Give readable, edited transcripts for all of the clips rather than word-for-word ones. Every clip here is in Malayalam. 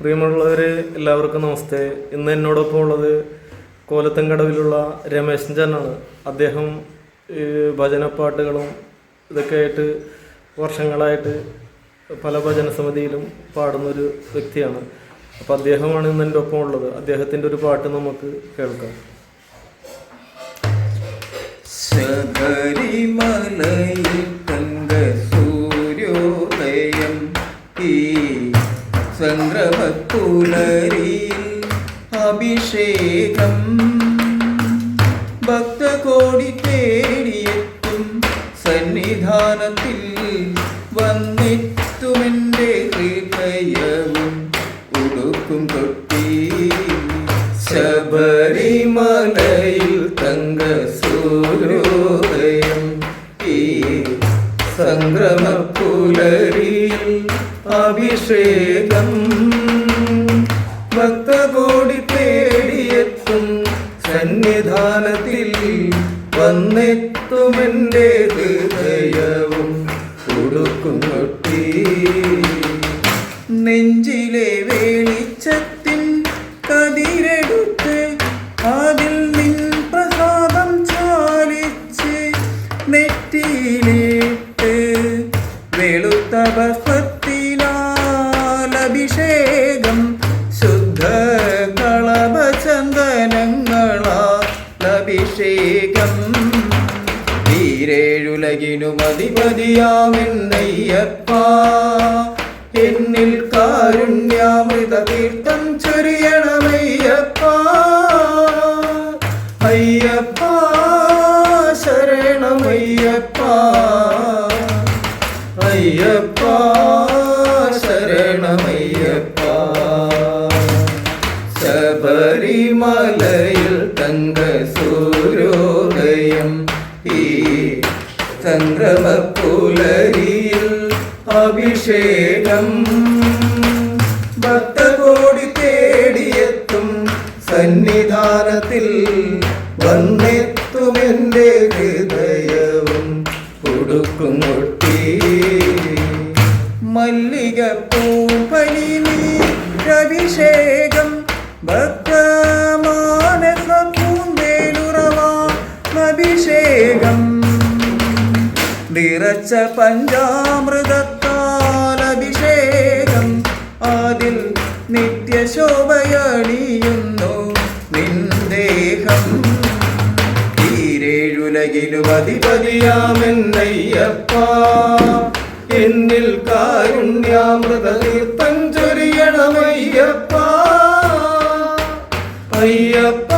പ്രിയമുള്ളവരെ, എല്ലാവർക്കും നമസ്തേ. ഇന്ന് എന്നോടൊപ്പം ഉള്ളത് കോലത്തങ്കടവിലുള്ള രമേശൻ ചേട്ടനാണ്. അദ്ദേഹം ഭജനപ്പാട്ടുകളും ഇതൊക്കെ ആയിട്ട് വർഷങ്ങളായിട്ട് പല ഭജന സമിതിയിലും പാടുന്നൊരു വ്യക്തിയാണ്. അപ്പോൾ അദ്ദേഹമാണ് ഇന്ന് എൻ്റെ ഒപ്പം ഉള്ളത്. അദ്ദേഹത്തിൻ്റെ ഒരു പാട്ട് നമുക്ക് കേൾക്കാം. ശബരിമലയിൽ തങ്ക സൂര്യോദയം ഈ സംക്രമപ്പുലരിയിൽ അഭിഷേകം ഭക്തകോടി തേടിയെത്തും സന്നിധാനത്തിൽ വന്നെത്തുമെൻ്റെ ഹൃദയവും ഉടുക്കും തൊട്ടി. ശബരിമലയിൽ തങ്ക സൂര്യോദയം ഈ സംക്രമപ്പുലരിയിൽ അഭിഷേകം ഭക്തകോടി തേടിയെത്തും സന്നിധാനത്തിൽ വന്നെത്തുമെൻ്റെ ഹൃദയവും ഉടുക്കും തൊട്ടി. നെഞ്ചിലെ വെളിച്ചത്തിൻ കതിരെടുത്ത് അതിൽ നിൻ പ്രസാദം ചാലിച്ച് നെറ്റിയിലിട്ട് വെളുത്ത ഭസ്മത്തിനാൽ അഭിഷേകം ശുദ്ധ കളഭചന്ദനങ്ങളാൽ അഭിഷേകം. ഈരേഴുലകിനും അധിപതിയാമെന്നയ്യപ്പ എന്നിൽ കാരുണ്യാമൃത തീർത്ഥം ചൊരിയണമയ്യപ്പ. അയ്യപ്പ ശരണമയ്യപ്പ, അയ്യപ്പ ശരണമയ്യപ്പ. ശബരിമലയിൽ തങ്ക സൂര്യോദയം ഈ സംക്രമപ്പുലരിയിൽ അഭിഷേകം ഭക്തകോടി തേടിയെത്തും സന്നിധാനത്തിൽ വന്നെത്തുമെൻ്റെ ഹൃദയവും ഉടുക്കും തൊട്ടി. മല്ലികപ്പൂപ്പലിനീരഭിഷേകം ഭക്തമാനസ പൂന്തേലുറവാഭിഷേകം നിറച്ച പഞ്ചാമൃതത്താൽ അഭിഷേകം അതിൽ നിത്യശോഭയണിയുന്നു നിന്ദേഹം. ഈരേഴുലകിലും അധിപതിയാമെന്നയ്യപ്പ എന്നിൽ കാരുണ്യാമൃത തീർത്ഥം ചൊരിയണമയ്യപ്പ. അയ്യപ്പ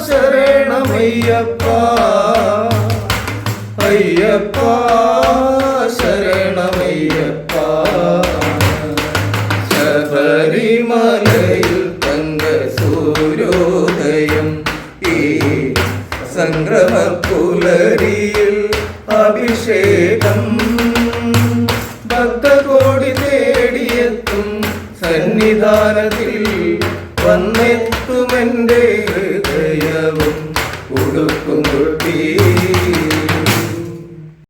ശരണമയ്യപ്പ, അയ്യപ്പ ശരണമയ്യപ്പ. ശബരിമലയിൽ തങ്ക സൂര്യോദയം ഈ സംക്രമപ്പുലരിയിൽ അഭിഷേകം ഭക്തകോടി തേടിയെത്തും സന്നിധാനത്തിൽ വന്നെത്തുമെൻ്റെ